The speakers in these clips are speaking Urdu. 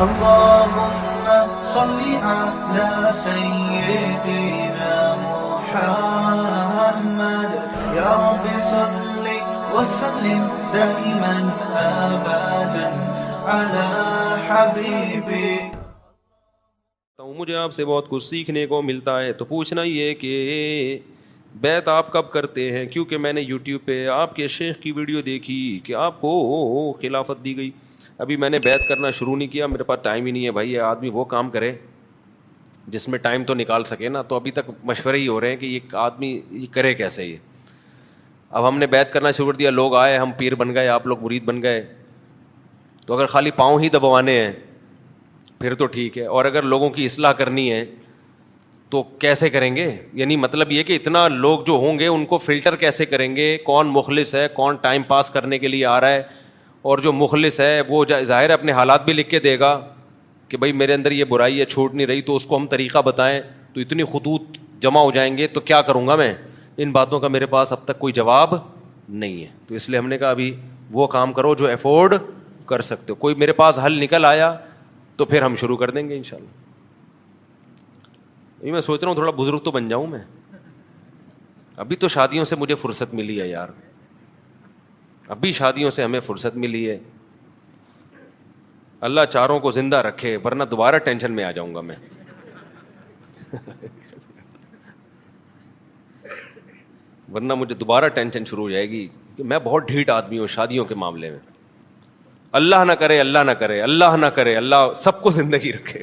اللهم صل على سيدنا محمد يا رب صل وسلم دائما ابدا على حبيبك. مجھے آپ سے بہت کچھ سیکھنے کو ملتا ہے, تو پوچھنا یہ کہ بیعت آپ کب کرتے ہیں, کیونکہ میں نے یوٹیوب پہ آپ کے شیخ کی ویڈیو دیکھی کہ آپ کو خلافت دی گئی. ابھی میں نے بیعت کرنا شروع نہیں کیا, میرے پاس ٹائم ہی نہیں ہے بھائی. آدمی وہ کام کرے جس میں ٹائم تو نکال سکے نا. تو ابھی تک مشورے ہی ہو رہے ہیں کہ یہ آدمی یہ کرے کیسے. یہ اب ہم نے بیعت کرنا شروع کر دیا, لوگ آئے, ہم پیر بن گئے, آپ لوگ مرید بن گئے. تو اگر خالی پاؤں ہی دبوانے ہیں پھر تو ٹھیک ہے, اور اگر لوگوں کی اصلاح کرنی ہے تو کیسے کریں گے؟ یعنی مطلب یہ کہ اتنا لوگ جو ہوں گے ان کو فلٹر کیسے کریں گے, کون مخلص ہے, کون ٹائم پاس کرنے کے لیے آ رہا ہے, اور جو مخلص ہے وہ ظاہر ہے اپنے حالات بھی لکھ کے دے گا کہ بھائی میرے اندر یہ برائی ہے چھوٹ نہیں رہی, تو اس کو ہم طریقہ بتائیں تو اتنی خطوط جمع ہو جائیں گے. تو کیا کروں گا میں؟ ان باتوں کا میرے پاس اب تک کوئی جواب نہیں ہے. تو اس لیے ہم نے کہا ابھی وہ کام کرو جو افورڈ کر سکتے ہو. کوئی میرے پاس حل نکل آیا تو پھر ہم شروع کر دیں گے انشاءاللہ. میں سوچ رہا ہوں تھوڑا بزرگ تو بن جاؤں میں. ابھی تو شادیوں سے مجھے فرصت ملی ہے یار, ابھی شادیوں سے ہمیں فرصت ملی ہے. اللہ چاروں کو زندہ رکھے, ورنہ دوبارہ ٹینشن میں آ جاؤں گا میں. ورنہ مجھے دوبارہ ٹینشن شروع ہو جائے گی کہ میں بہت ڈھیٹ آدمی ہوں شادیوں کے معاملے میں. اللہ نہ کرے, اللہ نہ کرے, اللہ نہ کرے, اللہ سب کو زندگی رکھے,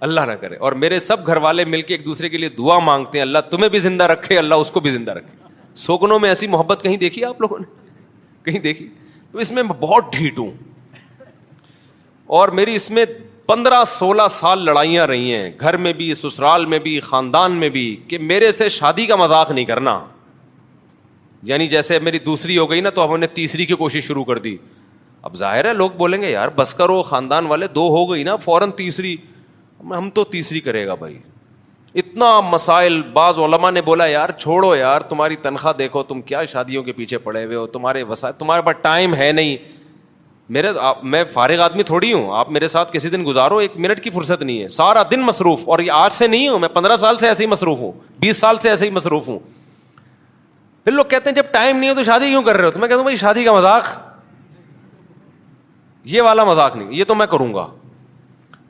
اللہ نہ کرے. اور میرے سب گھر والے مل کے ایک دوسرے کے لیے دعا مانگتے ہیں, اللہ تمہیں بھی زندہ رکھے, اللہ اس کو بھی زندہ رکھے. سوگنوں میں ایسی محبت کہیں دیکھی آپ لوگوں نے؟ کہیں دیکھی؟ تو اس میں بہت ڈھیٹ ہوں, اور میری اس میں 15-16 سال لڑائیاں رہی ہیں, گھر میں بھی, سسرال میں بھی, خاندان میں بھی, کہ میرے سے شادی کا مذاق نہیں کرنا. یعنی جیسے میری دوسری ہو گئی نا تو ہم نے تیسری کی کوشش شروع کر دی. اب ظاہر ہے لوگ بولیں گے یار بس کرو, خاندان والے, 2 ہو گئی نا فوراً تیسری. ہم تو تیسری کرے گا بھائی. اتنا مسائل, بعض علماء نے بولا یار چھوڑو یار, تمہاری تنخواہ دیکھو, تم کیا شادیوں کے پیچھے پڑے ہوئے ہو, تمہارے وسائل, تمہارے پاس ٹائم ہے نہیں. میں فارغ آدمی تھوڑی ہوں, آپ میرے ساتھ کسی دن گزارو, 1 منٹ کی فرصت نہیں ہے, سارا دن مصروف. اور یہ آج سے نہیں ہوں, میں 15 سال سے ایسے ہی مصروف ہوں, 20 سال سے ایسے ہی مصروف ہوں. پھر لوگ کہتے ہیں جب ٹائم نہیں ہو تو شادی کیوں کر رہے ہو؟ تو میں کہتا ہوں بھائی شادی کا مذاق, یہ والا مذاق نہیں, یہ تو میں کروں گا.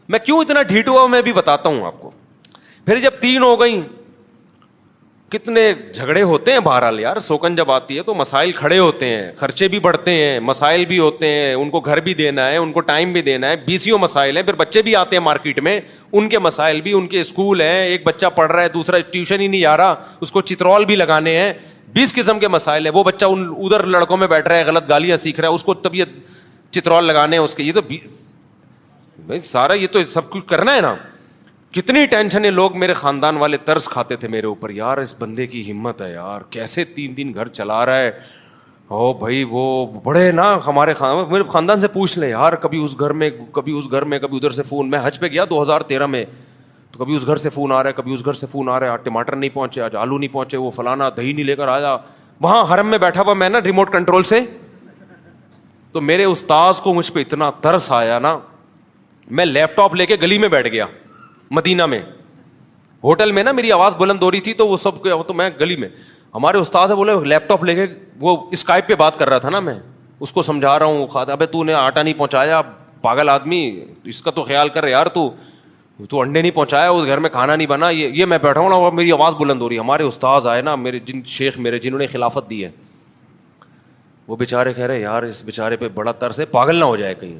میں کیوں اتنا ڈھیٹ ہوا میں بھی بتاتا ہوں آپ کو. پھر جب 3 ہو گئیں, کتنے جھگڑے ہوتے ہیں بہرحال یار. سوکن جب آتی ہے تو مسائل کھڑے ہوتے ہیں, خرچے بھی بڑھتے ہیں, مسائل بھی ہوتے ہیں, ان کو گھر بھی دینا ہے, ان کو ٹائم بھی دینا ہے, 20 مسائل ہیں. پھر بچے بھی آتے ہیں مارکیٹ میں, ان کے مسائل بھی, ان کے اسکول ہیں, ایک بچہ پڑھ رہا ہے, دوسرا ٹیوشن ہی نہیں جا رہا, اس کو چترول بھی لگانے ہیں, 20 قسم کے مسائل ہیں. وہ بچہ ادھر لڑکوں میں بیٹھ رہا ہے, غلط گالیاں سیکھ رہا ہے, اس کو طبیعت چترول لگانے ہیں اس کے. یہ تو بھائی سارا یہ تو سب کچھ کرنا ہے نا. کتنی ٹینشن ہے. لوگ میرے خاندان والے ترس کھاتے تھے میرے اوپر, یار اس بندے کی ہمت ہے یار, کیسے 3 گھر چلا رہا ہے. او بھائی وہ بڑے نا ہمارے خاندان سے پوچھ لیں یار, کبھی اس گھر میں, کبھی اس گھر میں, کبھی ادھر سے فون. میں حج پہ گیا 2013 میں, تو کبھی اس گھر سے فون آ رہا ہے, کبھی اس گھر سے فون آ رہا ہے, آج ٹماٹر نہیں پہنچے, آج آلو نہیں پہنچے, وہ فلانا دہی نہیں لے کر آیا. وہاں حرم میں بیٹھا ہوا میں نا ریموٹ کنٹرول سے. تو میرے استاذ کو مجھ پہ اتنا ترس آیا نا, میں لیپ ٹاپ لے کے گلی میں بیٹھ گیا مدینہ میں. ہوٹل میں نا میری آواز بلند ہو رہی تھی تو وہ سب, تو میں گلی میں, ہمارے استاد بولے لیپ ٹاپ لے کے, وہ اسکائپ پہ بات کر رہا تھا نا, میں اس کو سمجھا رہا ہوں, ابے تو نے آٹا نہیں پہنچایا پاگل آدمی, اس کا تو خیال کر یار, تو انڈے نہیں پہنچایا, اس گھر میں کھانا نہیں بنا. یہ میں بیٹھا ہوں نا اور میری آواز بلند ہو رہی ہے. ہمارے استاد آئے نا, میرے شیخ میرے جنہوں نے خلافت دی ہے, وہ بیچارے کہہ رہے یار اس بیچارے پہ بڑا ترس ہے, پاگل نہ ہو جائے کہیں.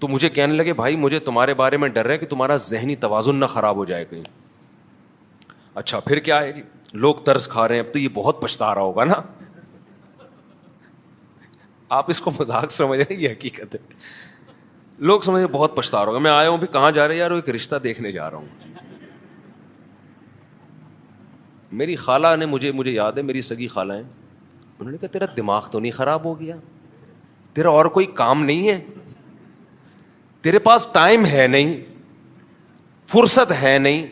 تو مجھے کہنے لگے بھائی مجھے تمہارے بارے میں ڈر ہے کہ تمہارا ذہنی توازن نہ خراب ہو جائے کہیں. اچھا پھر کیا ہے, لوگ ترس کھا رہے ہیں, اب تو یہ بہت پچھتا رہا ہوگا نا. آپ اس کو مذاق سمجھ رہے ہیں, یہ حقیقت ہے. لوگ سمجھ رہے بہت پچھتا رہا ہوگا. میں آیا ہوں بھی کہاں جا رہے ہیں یار, ایک رشتہ دیکھنے جا رہا ہوں. میری خالہ نے مجھے یاد ہے, میری سگی خالہ ہیں, انہوں نے کہا تیرا دماغ تو نہیں خراب ہو گیا, تیرا اور کوئی کام نہیں ہے, تیرے پاس ٹائم ہے نہیں, فرصت ہے نہیں,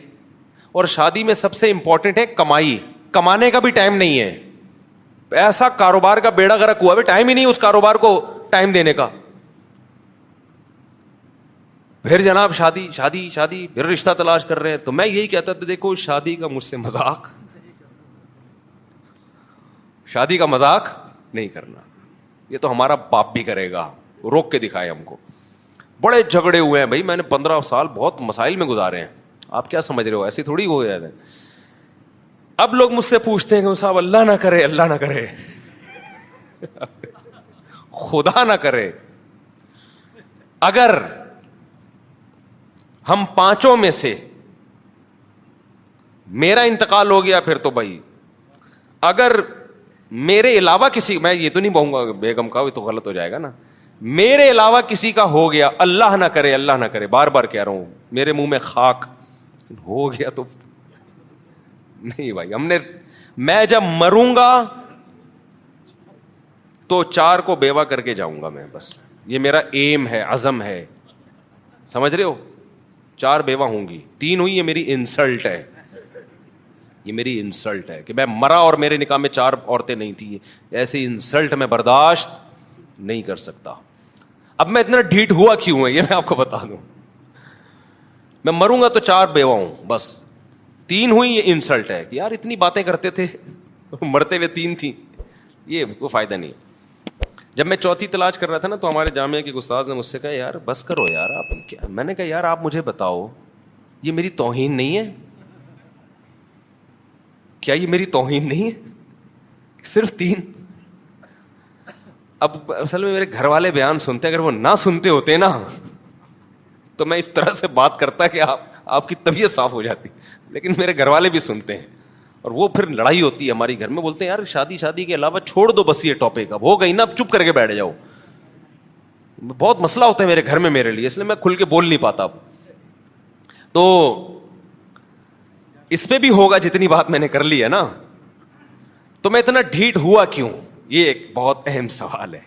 اور شادی میں سب سے امپورٹنٹ ہے کمائی, کمانے کا بھی ٹائم نہیں ہے. ایسا کاروبار کا بیڑا غرق ہوا ہے, ٹائم ہی نہیں اس کاروبار کو ٹائم دینے کا. پھر جناب شادی شادی شادی، پھر رشتہ تلاش کر رہے ہیں. تو میں یہی کہتا تھا دیکھو شادی کا مجھ سے مذاق، شادی کا مذاق نہیں کرنا. یہ تو ہمارا باپ بھی کرے گا، روک کے دکھائے ہم کو. بڑے جھگڑے ہوئے ہیں بھائی، میں نے 15 سال بہت مسائل میں گزارے ہیں. آپ کیا سمجھ رہے ہو، ایسی تھوڑی ہو جاتا ہے. اب لوگ مجھ سے پوچھتے ہیں کہ صاحب اللہ نہ کرے، اللہ نہ کرے، خدا نہ کرے، اگر ہم پانچوں میں سے میرا انتقال ہو گیا، پھر تو بھائی اگر میرے علاوہ کسی، میں یہ تو نہیں کہوں گا بیگم کا، یہ تو غلط ہو جائے گا نا، میرے علاوہ کسی کا ہو گیا، اللہ نہ کرے، اللہ نہ کرے، بار بار کہہ رہا ہوں، میرے منہ میں خاک، ہو گیا تو نہیں بھائی. میں جب مروں گا تو 4 کو بیوہ کر کے جاؤں گا میں، بس یہ میرا ایم ہے، عزم ہے. سمجھ رہے ہو؟ 4 بیوہ ہوں گی، 3 ہوئی، یہ میری انسلٹ ہے، یہ میری انسلٹ ہے کہ میں مرا اور میرے نکاح میں 4 عورتیں نہیں تھیں. ایسی انسلٹ میں برداشت نہیں کر سکتا. اب میں اتنا ڈھیٹ ہوا کیوں ہے یہ میں آپ کو بتا دوں. میں مروں گا تو 4 بیوہ ہوں بس، 3 ہوئی، یہ انسلٹ ہے کہ یار اتنی باتیں کرتے تھے مرتے ہوئے 3 تھیں، یہ کوئی فائدہ نہیں. جب میں چوتھی تلاش کر رہا تھا نا تو ہمارے جامعہ کے استاذ نے مجھ سے کہا یار بس کرو یار آپ کیا. میں نے کہا یار آپ مجھے بتاؤ یہ میری توہین نہیں ہے کیا؟ یہ میری توہین نہیں ہے؟ صرف 3. اب اصل میں میرے گھر والے بیان سنتے ہیں، اگر وہ نہ سنتے ہوتے نا تو میں اس طرح سے بات کرتا کہ آپ کی طبیعت صاف ہو جاتی. لیکن میرے گھر والے بھی سنتے ہیں اور وہ پھر لڑائی ہوتی ہے ہماری گھر میں، بولتے ہیں یار شادی کے علاوہ چھوڑ دو بس یہ ٹاپک، اب ہو گئی نا، اب چپ کر کے بیٹھ جاؤ. بہت مسئلہ ہوتا ہے میرے گھر میں میرے لیے، اس لیے میں کھل کے بول نہیں پاتا. اب تو اس پہ بھی ہوگا جتنی بات میں نے کر لی ہے نا. تو میں اتنا ڈھیٹ ہوا کیوں، یہ ایک بہت اہم سوال ہے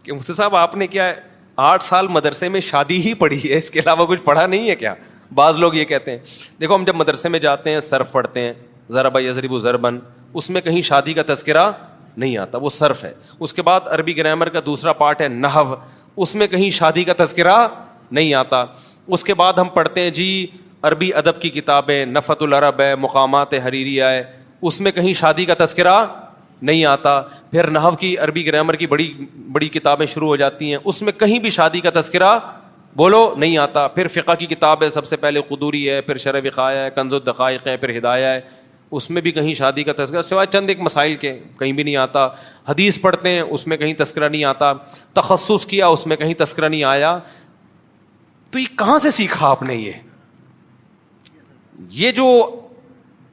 کہ مفتی صاحب آپ نے کیا 8 سال مدرسے میں شادی ہی پڑھی ہے، اس کے علاوہ کچھ پڑھا نہیں ہے کیا؟ بعض لوگ یہ کہتے ہیں. دیکھو ہم جب مدرسے میں جاتے ہیں صرف پڑھتے ہیں، ضرب یضرب ضربن، اس میں کہیں شادی کا تذکرہ نہیں آتا، وہ صرف ہے. اس کے بعد عربی گرامر کا دوسرا پارٹ ہے نحو، اس میں کہیں شادی کا تذکرہ نہیں آتا. اس کے بعد ہم پڑھتے ہیں جی عربی ادب کی کتابیں، نفحۃ العرب ہے، مقامات حریریہ ہے، اس میں کہیں شادی کا تذکرہ نہیں آتا. پھر نحو کی عربی گرامر کی بڑی بڑی کتابیں شروع ہو جاتی ہیں، اس میں کہیں بھی شادی کا تذکرہ بولو نہیں آتا. پھر فقہ کی کتاب ہے، سب سے پہلے قدوری ہے، پھر شرح وقایہ ہے، کنز الدقائق ہے، پھر ہدایہ ہے، اس میں بھی کہیں شادی کا تذکرہ سوائے چند ایک مسائل کے کہیں بھی نہیں آتا. حدیث پڑھتے ہیں، اس میں کہیں تذکرہ نہیں آتا. تخصص کیا، اس میں کہیں تذکرہ نہیں آیا. تو یہ کہاں سے سیکھا آپ نے؟ یہ جو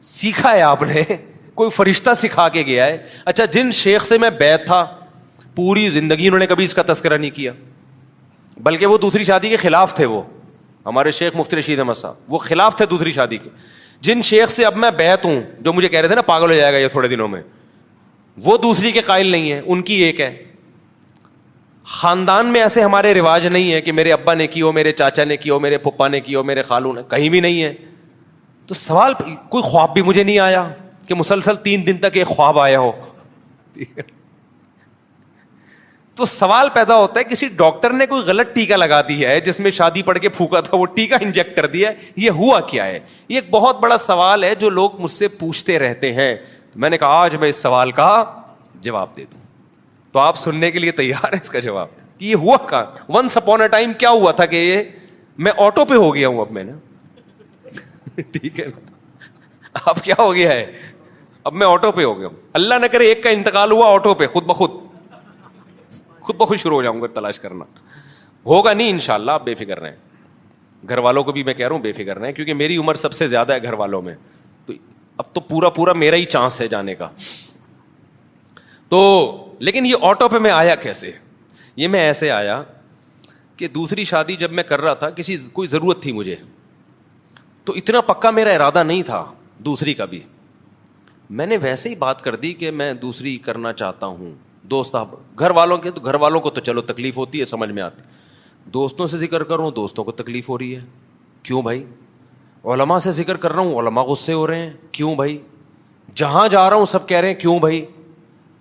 سیکھا ہے آپ نے کوئی فرشتہ سکھا کے گیا ہے؟ اچھا جن شیخ سے میں بیعت تھا پوری زندگی انہوں نے کبھی اس کا تذکرہ نہیں کیا، بلکہ وہ دوسری شادی کے خلاف تھے. وہ ہمارے شیخ مفتی رشید احمد صاحب وہ خلاف تھے دوسری شادی کے. جن شیخ سے اب میں بیعت ہوں، جو مجھے کہہ رہے تھے نا پاگل ہو جائے گا یہ تھوڑے دنوں میں، وہ دوسری کے قائل نہیں ہے، ان کی ایک ہے. خاندان میں ایسے ہمارے رواج نہیں ہے کہ میرے ابا نے کی ہو، میرے چاچا نے کی ہو، میرے پھپھا نے کی ہو، میرے خالو نے، کہیں بھی نہیں ہے. تو سوال، کوئی خواب بھی مجھے نہیں آیا کہ مسلسل 3 دن تک ایک خواب آیا ہو. تو سوال پیدا ہوتا ہے کسی ڈاکٹر نے کوئی غلط ٹیکا لگا دی ہے جس میں شادی پڑھ کے پھونکا تھا، وہ ٹیکا انجیکٹ کر دیا ہے، یہ ہوا کیا ہے؟ یہ ایک بہت بڑا سوال ہے جو لوگ مجھ سے پوچھتے رہتے ہیں. میں نے کہا آج میں اس سوال کا جواب دے دوں. تو آپ سننے کے لیے تیار ہیں اس کا جواب کہ یہ ہوا کا ونس اپون اے ٹائم کیا ہوا تھا کہ یہ میں آٹو پہ ہو گیا ہوں اب میں نا. ٹھیک ہے نا، اب کیا ہو گیا ہے؟ اب میں آٹو پہ ہو گیا ہوں. اللہ نہ کرے ایک کا انتقال ہوا آٹو پہ، خود بخود شروع ہو جاؤں گا تلاش کرنا. ہوگا نہیں انشاءاللہ، آپ بے فکر رہیں. گھر والوں کو بھی میں کہہ رہا ہوں بے فکر رہیں، کیونکہ میری عمر سب سے زیادہ ہے گھر والوں میں، تو اب تو پورا میرا ہی چانس ہے جانے کا. تو لیکن یہ آٹو پہ میں آیا کیسے؟ یہ میں ایسے آیا کہ دوسری شادی جب میں کر رہا تھا، کوئی ضرورت تھی مجھے، تو اتنا پکا میرا ارادہ نہیں تھا دوسری کا بھی. میں نے ویسے ہی بات کر دی کہ میں دوسری کرنا چاہتا ہوں. دوست گھر والوں کو تو چلو تکلیف ہوتی ہے، سمجھ میں آتی. دوستوں سے ذکر کر رہا ہوں، دوستوں کو تکلیف ہو رہی ہے. کیوں بھائی؟ علماء سے ذکر کر رہا ہوں، علماء غصے ہو رہے ہیں. کیوں بھائی؟ جہاں جا رہا ہوں سب کہہ رہے ہیں کیوں بھائی؟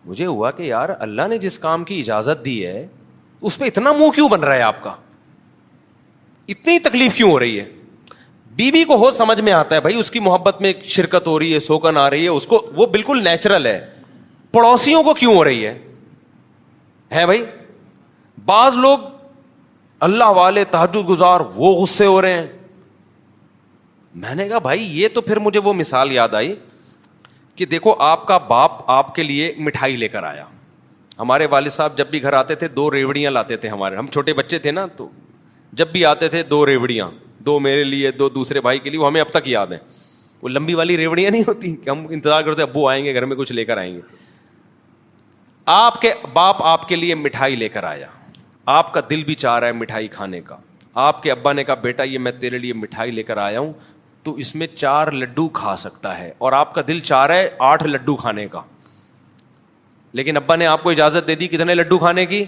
مجھے ہوا کہ یار اللہ نے جس کام کی اجازت دی ہے اس پہ اتنا منہ کیوں بن رہا ہے آپ کا؟ اتنی تکلیف کیوں ہو رہی ہے؟ بیوی کو ہو سمجھ میں آتا ہے بھائی اس کی محبت میں شرکت ہو رہی ہے, سوکن آ رہی ہے, اس کو وہ بالکل نیچرل ہے. پڑوسیوں کو کیوں ہو رہی ہے بھائی؟ بعض لوگ اللہ والے تہجد گزار وہ غصے ہو رہے ہیں. میں نے کہا بھائی یہ تو پھر مجھے وہ مثال یاد آئی کہ دیکھو آپ کا باپ آپ کے لیے مٹھائی لے کر آیا. ہمارے والد صاحب جب بھی گھر آتے تھے 2 ریوڑیاں لاتے تھے. ہم چھوٹے بچے تھے نا, تو جب بھی آتے تھے 2 ریوڑیاں, 2 میرے لیے 2 دوسرے بھائی کے لیے. وہ ہمیں اب تک یاد ہیں. وہ لمبی والی ریوڑیاں نہیں ہوتی کہ ہم انتظار کرتے ابو آئیں گے گھر میں کچھ لے کر آئیں گے. آپ کے باپ آپ کے لیے مٹھائی لے کر آیا, آپ کا دل بھی چاہ رہا ہے مٹھائی کھانے کا. آپ کے ابا نے کہا بیٹا یہ میں تیرے لیے مٹھائی لے کر آیا ہوں, تو اس میں 4 لڈو کھا سکتا ہے, اور آپ کا دل چاہ رہا ہے 8 لڈو کھانے کا. لیکن ابا نے آپ کو اجازت دے دی کتنے لڈو کھانے کی؟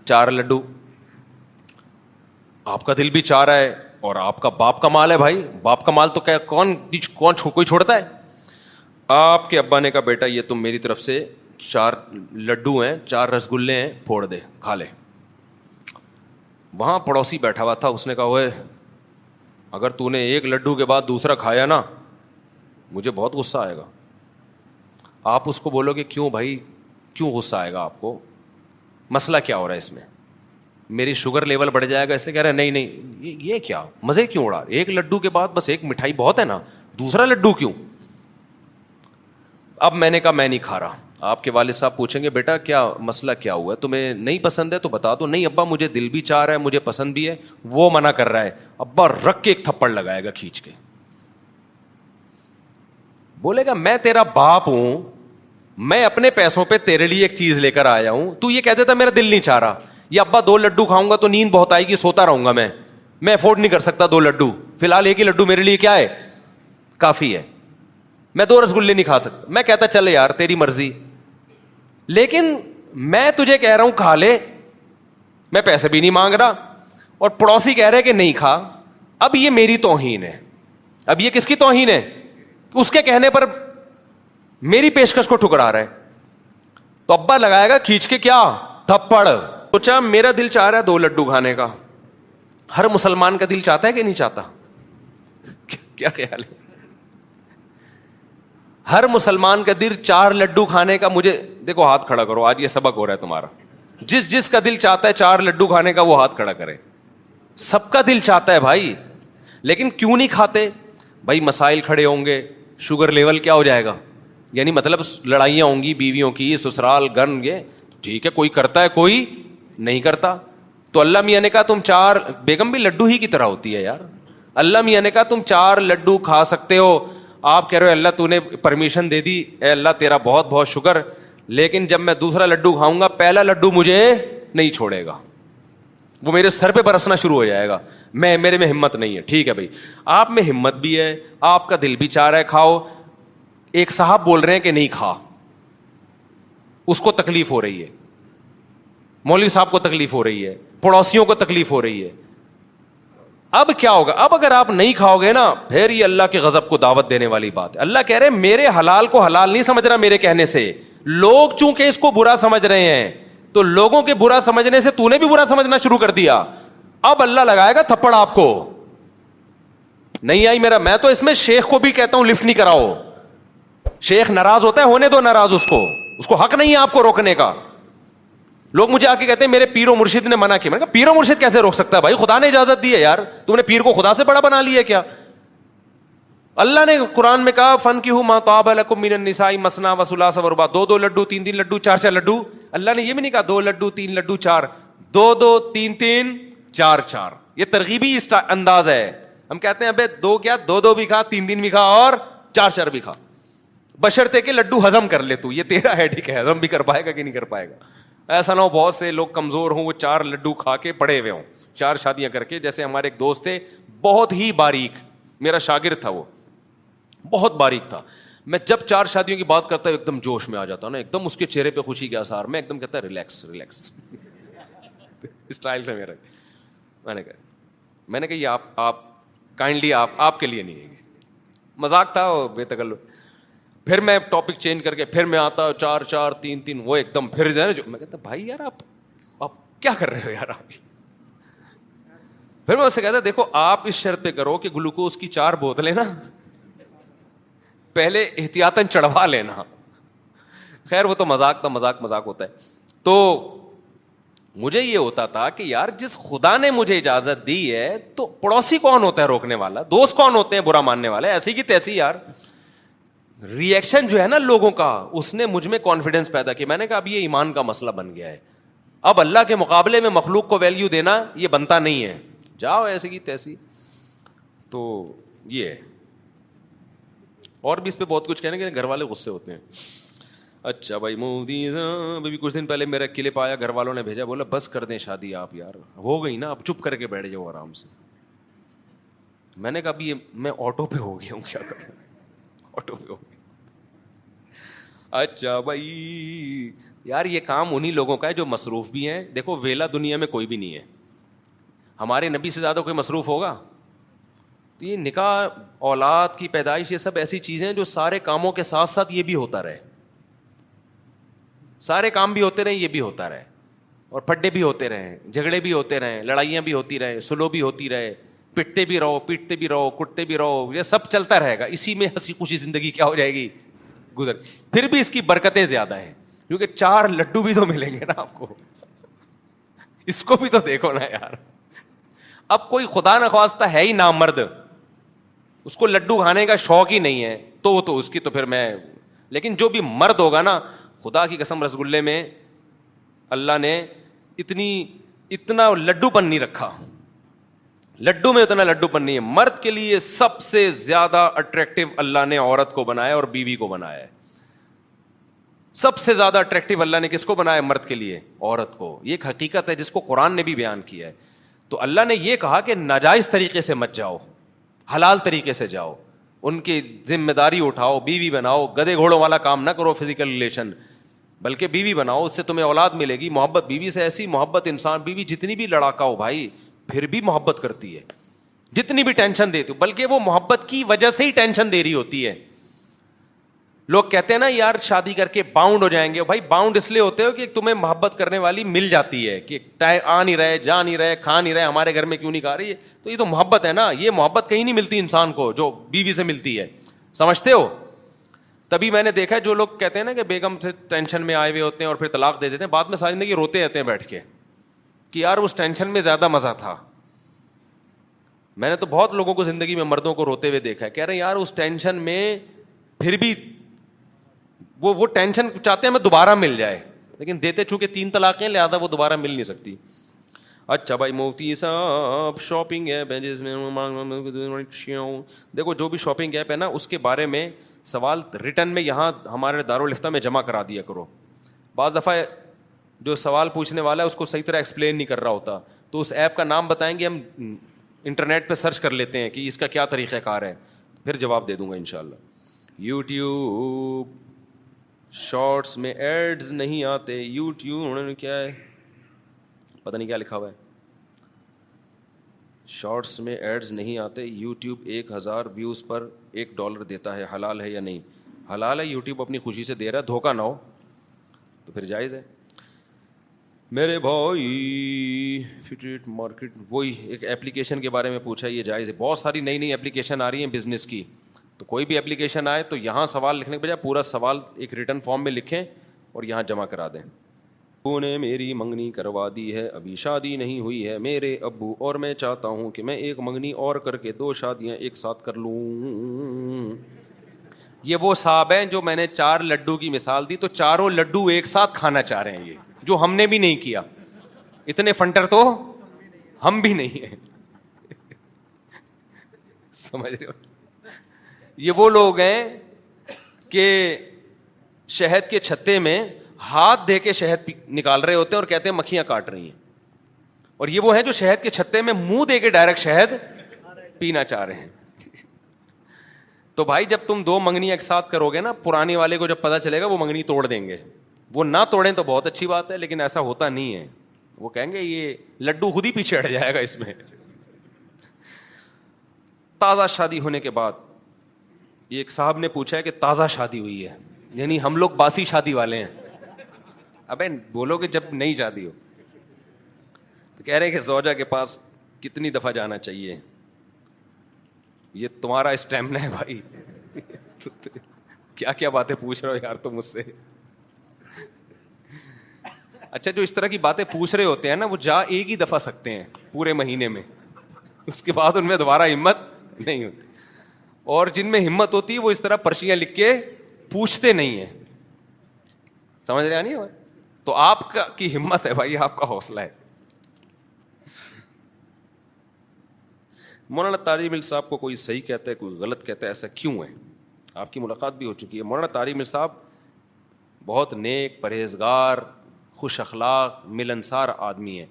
4 لڈو. آپ کا دل بھی چاہ رہا ہے, اور آپ کا باپ کا مال ہے بھائی, باپ کا مال تو کیا کون کوئی چھوڑتا ہے؟ آپ کے ابا نے کہا بیٹا یہ تم میری طرف سے 4 لڈو ہیں, 4 رسگلے ہیں, پھوڑ دے کھا لے. وہاں پڑوسی بیٹھا ہوا تھا, اس نے کہا اوے اگر تو نے 1 لڈو کے بعد دوسرا کھایا نا مجھے بہت غصہ آئے گا. آپ اس کو بولو گے کیوں بھائی, کیوں غصہ آئے گا آپ کو, مسئلہ کیا ہو رہا ہے اس میں؟ میری شوگر لیول بڑھ جائے گا اس لیے کہہ رہے ہیں نہیں یہ کیا مزے کیوں اڑا, 1 لڈو کے بعد بس 1 مٹھائی بہت ہے نا, دوسرا لڈو کیوں؟ اب میں نے کہا میں نہیں کھا رہا. آپ کے والد صاحب پوچھیں گے بیٹا کیا مسئلہ کیا ہوا ہے, تمہیں نہیں پسند ہے تو بتا دو. نہیں ابا مجھے دل بھی چاہ رہا ہے, مجھے پسند بھی ہے. وہ منع کر رہا ہے, ابا رکھ کے 1 تھپڑ لگائے گا کھینچ کے, بولے گا میں تیرا باپ ہوں, میں اپنے پیسوں پہ تیرے لیے ایک چیز لے کر آیا ہوں, تو یہ کہہ دیتا میرا دل نہیں چاہ رہا, یا ابا 2 لڈو کھاؤں گا تو نیند بہت آئے گی, سوتا رہوں گا, میں افورڈ نہیں کر سکتا 2 لڈو, فی الحال 1 ہی لڈو میرے لیے کیا ہے کافی ہے, میں 2 رسگلے نہیں کھا سکتا. میں کہتا چل یار تیری مرضی, لیکن میں تجھے کہہ رہا ہوں کھا لے, میں پیسے بھی نہیں مانگ رہا, اور پڑوسی کہہ رہے کہ نہیں کھا. اب یہ میری توہین ہے. اب یہ کس کی توہین ہے؟ اس کے کہنے پر میری پیشکش کو ٹھکرا رہا ہے. تو ابا لگائے گا کھینچ کے کیا تھپڑ. سوچا میرا دل چاہ رہا ہے 2 لڈو کھانے کا, ہر مسلمان کا دل چاہتا ہے کہ نہیں چاہتا؟ کیا خیال ہے؟ ہر مسلمان کا دل 4 لڈو کھانے کا. مجھے دیکھو ہاتھ کھڑا کرو, آج یہ سبق ہو رہا ہے تمہارا. جس کا دل چاہتا ہے 4 لڈو کھانے کا وہ ہاتھ کھڑا کرے. سب کا دل چاہتا ہے بھائی, لیکن کیوں نہیں کھاتے بھائی؟ مسائل کھڑے ہوں گے, شوگر لیول کیا ہو جائے گا, یعنی مطلب لڑائیاں ہوں گی بیویوں کی, سسرال گن گے, ٹھیک ہے کوئی کرتا ہے کوئی نہیں کرتا. تو اللہ میاں نے کہا تم 4, بیگم بھی لڈو ہی کی طرح ہوتی ہے یار. اللہ میاں نے کہا تم 4 لڈو کھا سکتے ہو. آپ کہہ رہے ہو اللہ تو نے پرمیشن دے دی, اے اللہ تیرا بہت بہت شکر, لیکن جب میں دوسرا لڈو کھاؤں گا پہلا لڈو مجھے نہیں چھوڑے گا, وہ میرے سر پہ برسنا شروع ہو جائے گا. میرے میں ہمت نہیں ہے. ٹھیک ہے بھائی, آپ میں ہمت بھی ہے, آپ کا دل بھی چاہ رہا ہے کھاؤ. ایک صاحب بول رہے ہیں کہ نہیں کھا, اس کو تکلیف ہو رہی ہے, مولوی صاحب کو تکلیف ہو رہی ہے, پڑوسیوں کو تکلیف ہو رہی ہے. اب کیا ہوگا؟ اب اگر آپ نہیں کھاؤ گے نا پھر یہ اللہ کے غضب کو دعوت دینے والی بات ہے. اللہ کہہ رہے میرے حلال کو حلال نہیں سمجھ رہا میرے کہنے سے. لوگ چونکہ اس کو برا سمجھ رہے ہیں, تو لوگوں کے برا سمجھنے سے تو نے بھی برا سمجھنا شروع کر دیا. اب اللہ لگائے گا تھپڑ آپ کو. نہیں آئی میرا, میں تو اس میں شیخ کو بھی کہتا ہوں لفٹ نہیں کراؤ. شیخ ناراض ہوتا ہے, ہونے دو ناراض, اس کو حق نہیں ہے آپ کو روکنے کا. لوگ مجھے آ کے کہتے ہیں میرے پیر و مرشد نے منع کیا. میں نے کہا پیر و مرشد کیسے روک سکتا ہے بھائی؟ خدا نے اجازت دی ہے یار, تم نے پیر کو خدا سے بڑا بنا لیا کیا؟ اللہ نے قرآن میں کہا فَانْكِحُوا مَا طَابَ لَكُم مِّنَ النِّسَاءِ مَثْنَىٰ وَثُلَاثَ وَرُبَاعَ, 2 لڈو, 3 لڈو, 4 لڈو. اللہ نے یہ بھی نہیں کہا 2 لڈو 3 لڈو 4, 2 3 4. یہ ترغیبی انداز ہے. ہم کہتے ہیں ابے 2 کیا 2 بھی کھا, 3 بھی کھا, اور 4 بھی کھا, بشرطے کہ لڈو ہضم کر لے. تو یہ تیرا ہے, ٹھیک ہے, ہضم بھی کر پائے گا کہ نہیں کر پائے گا. ایسا نہ ہو بہت سے لوگ کمزور ہوں, وہ 4 لڈو کھا کے پڑے ہوئے ہوں, 4 شادیاں کر کے. جیسے ہمارے ایک دوست تھے بہت ہی باریک, میرا شاگرد تھا, وہ بہت باریک تھا. میں جب 4 شادیوں کی بات کرتا ہوں ایک دم جوش میں آ جاتا ہوں نا, ایک دم اس کے چہرے پہ خوشی کے آثار, میں ایک دم کہتا ریلیکس اسٹائل تھا میرا. میں نے کہا یہ آپ کائنڈلی آپ کے لیے نہیں ہے, مذاق تھا بے تکلف. پھر میں ٹاپک چینج کر کے پھر میں آتا 4 3, وہ ایک دم پھر جو میں کہتا بھائی یار آپ کیا کر رہے ہو یار, آپ پھر میں اسے کہتا دیکھو آپ اس شرط پہ کرو کہ گلوکوز کی 4 بوتلیں نا پہلے احتیاطاً چڑھوا لینا. خیر وہ تو مذاق تھا, مذاق ہوتا ہے. تو مجھے یہ ہوتا تھا کہ یار جس خدا نے مجھے اجازت دی ہے تو پڑوسی کون ہوتا ہے روکنے والا, دوست کون ہوتے ہیں برا ماننے والے, ایسی کی تیسی. یار ری ایکشن جو ہے نا لوگوں کا, اس نے مجھ میں کانفیڈنس پیدا کیا. میں نے کہا اب یہ ایمان کا مسئلہ بن گیا ہے, اب اللہ کے مقابلے میں مخلوق کو ویلیو دینا یہ بنتا نہیں ہے, جاؤ ایسی کی تیسی. تو یہ ہے. اور بھی اس پہ بہت کچھ کہنے کے گھر والے غصے ہوتے ہیں. اچھا بھائی مودی ابھی کچھ دن پہلے میرا کلپ آیا, گھر والوں نے بھیجا, بولا بس کر دیں شادی آپ, یار ہو گئی نا اب چپ کر کے بیٹھ جاؤ آرام سے. میں نے کہا ابھی میں آٹو پہ ہو گیا ہوں, کیا کروں, آٹو پہ ہو گیا. اچھا بھائی یار یہ کام انہی لوگوں کا ہے جو مصروف بھی ہیں. دیکھو ویلا دنیا میں کوئی بھی نہیں ہے, ہمارے نبی سے زیادہ کوئی مصروف ہوگا. تو یہ نکاح, اولاد کی پیدائش, یہ سب ایسی چیزیں جو سارے کاموں کے ساتھ ساتھ یہ بھی ہوتا رہے, سارے کام بھی ہوتے رہے, یہ بھی ہوتا رہے, اور پھڈے بھی ہوتے رہے, جھگڑے بھی ہوتے رہے, لڑائیاں بھی ہوتی رہے, سلو بھی ہوتی رہے, پٹتے بھی رہو, پیٹتے بھی رہو, کٹتے بھی رہو, یہ سب چلتا رہے گا. اسی میں ہنسی خوشی زندگی کیا ہو جائے گی, گزر. پھر بھی اس کی برکتیں زیادہ ہیں کیونکہ 4 لڈو بھی تو ملیں گے نا آپ کو, اس کو بھی تو دیکھو نا یار. اب کوئی خدا نخواستہ ہے ہی نامرد, اس کو لڈو کھانے کا شوق ہی نہیں ہے, تو وہ تو اس کی تو پھر میں, لیکن جو بھی مرد ہوگا نا, خدا کی قسم رسگلے میں اللہ نے اتنا لڈو پن نہیں رکھا, لڈو میں اتنا لڈو پن نہیں ہے. مرد کے لیے سب سے زیادہ اٹریکٹیو اللہ نے عورت کو بنایا اور بیوی کو بنایا ہے. سب سے زیادہ اٹریکٹیو اللہ نے کس کو بنایا, مرد کے لیے عورت کو. یہ ایک حقیقت ہے جس کو قرآن نے بھی بیان کیا ہے. تو اللہ نے یہ کہا کہ ناجائز طریقے سے مت جاؤ, حلال طریقے سے جاؤ, ان کی ذمہ داری اٹھاؤ, بیوی بناؤ, گدے گھوڑوں والا کام نہ کرو فزیکل ریلیشن, بلکہ بیوی بناؤ, اس سے تمہیں اولاد ملے گی. محبت بیوی سے, ایسی محبت انسان, بیوی جتنی بھی لڑاکا ہو بھائی پھر بھی محبت کرتی ہے, جتنی بھی ٹینشن دیتی ہو, بلکہ وہ محبت کی وجہ سے ہی ٹینشن دے رہی ہوتی ہے. لوگ کہتے ہیں نا یار شادی کر کے باؤنڈ ہو جائیں گے, بھائی باؤنڈ اس لیے ہوتے ہو کہ تمہیں محبت کرنے والی مل جاتی ہے, کہ آ نہیں رہے, جا نہیں رہے, کھا نہیں رہے, ہمارے گھر میں کیوں نہیں کھا رہی ہے, تو یہ تو محبت ہے نا. یہ محبت کہیں نہیں ملتی انسان کو جو بیوی سے ملتی ہے, سمجھتے ہو. تبھی میں نے دیکھا جو لوگ کہتے ہیں نا کہ بیگم سے ٹینشن میں آئے ہوئے ہوتے ہیں اور پھر طلاق دے دیتے ہیں, بعد میں ساری زندگی روتے رہتے ہیں بیٹھ کے کہ یار اس ٹینشن میں زیادہ مزہ تھا. میں نے تو بہت لوگوں کو زندگی میں مردوں کو روتے ہوئے دیکھا ہے, کہہ رہے ہیں یار اس ٹینشن میں پھر بھی وہ ٹینشن چاہتے ہیں ہمیں دوبارہ مل جائے, لیکن دیتے چونکہ 3 طلاقیں لہذا وہ دوبارہ مل نہیں سکتی. اچھا بھائی مفتی صاحب شاپنگ ایپ ہے جس میں دیکھو جو بھی شاپنگ ایپ ہے نا اس کے بارے میں سوال ریٹرن میں یہاں ہمارے دارالفتہ میں جمع کرا دیا کرو. بعض دفعہ جو سوال پوچھنے والا ہے اس کو صحیح طرح ایکسپلین نہیں کر رہا ہوتا, تو اس ایپ کا نام بتائیں گے, ہم انٹرنیٹ پہ سرچ کر لیتے ہیں کہ اس کا کیا طریقہ کار ہے, پھر جواب دے دوں گا انشاءاللہ. یوٹیوب شارٹس میں ایڈز نہیں آتے, یوٹیوب کیا ہے پتہ نہیں کیا لکھا ہوا ہے, شارٹس میں ایڈز نہیں آتے, یوٹیوب 1000 ویوز پر $1 دیتا ہے, حلال ہے یا نہیں؟ حلال ہے, یوٹیوب اپنی خوشی سے دے رہا ہے, دھوکہ نہ ہو تو پھر جائز ہے. میرے بھائی فٹریٹ مارکیٹ, وہی ایک ایپلیکیشن کے بارے میں پوچھا, یہ جائز ہے. بہت ساری نئی ایپلیکیشن آ رہی ہیں بزنس کی, تو کوئی بھی ایپلیکیشن آئے تو یہاں سوال لکھنے کے بجائے پورا سوال ایک ریٹن فارم میں لکھیں اور یہاں جمع کرا دیں. ابو نے میری منگنی کروا دی ہے, ابھی شادی نہیں ہوئی ہے میرے ابو, اور میں چاہتا ہوں کہ میں ایک منگنی اور کر کے 2 شادیاں ایک ساتھ کر لوں. یہ وہ صاحب ہیں جو میں نے 4 لڈو کی مثال دی, تو چاروں لڈو ایک ساتھ کھانا چاہ رہے ہیں, یہ جو ہم نے بھی نہیں کیا. اتنے فنٹر تو ہم بھی نہیں ہیں, سمجھ رہے ہو. یہ وہ لوگ ہیں کہ شہد کے چھتے میں ہاتھ دے کے شہد نکال رہے ہوتے ہیں اور کہتے ہیں مکھیاں کاٹ رہی ہیں, اور یہ وہ ہیں جو شہد کے چھتے میں منہ دے کے ڈائریکٹ شہد پینا چاہ رہے ہیں. تو بھائی جب تم 2 منگنی ایک ساتھ کرو گے نا, پرانے والے کو جب پتا چلے گا وہ منگنی توڑ دیں گے. وہ نہ توڑیں تو بہت اچھی بات ہے, لیکن ایسا ہوتا نہیں ہے. وہ کہیں گے یہ لڈو خود ہی پیچھے ہٹ جائے گا اس میں. تازہ شادی ہونے کے بعد ایک صاحب نے پوچھا ہے کہ تازہ شادی ہوئی ہے, یعنی ہم لوگ باسی شادی والے ہیں. ابے بولو کہ جب نئی شادی ہو, تو کہہ رہے ہیں کہ زوجہ کے پاس کتنی دفعہ جانا چاہیے؟ یہ تمہارا اسٹیمنا ہے بھائی. کیا کیا باتیں پوچھ رہے ہو یار تم مجھ سے. اچھا جو اس طرح کی باتیں پوچھ رہے ہوتے ہیں نا وہ جا ایک ہی دفعہ سکتے ہیں پورے مہینے میں, اس کے بعد ان میں دوبارہ ہمت نہیں ہوتی. اور جن میں ہمت ہوتی ہے وہ اس طرح پرچیاں لکھ کے پوچھتے نہیں ہیں. سمجھ رہے نہیں؟ تو آپ کی ہمت ہے بھائی, آپ کا حوصلہ ہے. مولانا طارق مل صاحب کو کوئی صحیح کہتا ہے کوئی غلط کہتا ہے, ایسا کیوں ہے؟ آپ کی ملاقات بھی ہو چکی ہے. مولانا طارق مل صاحب بہت نیک, پرہیزگار, خوش اخلاق, ملنسار آدمی ہیں.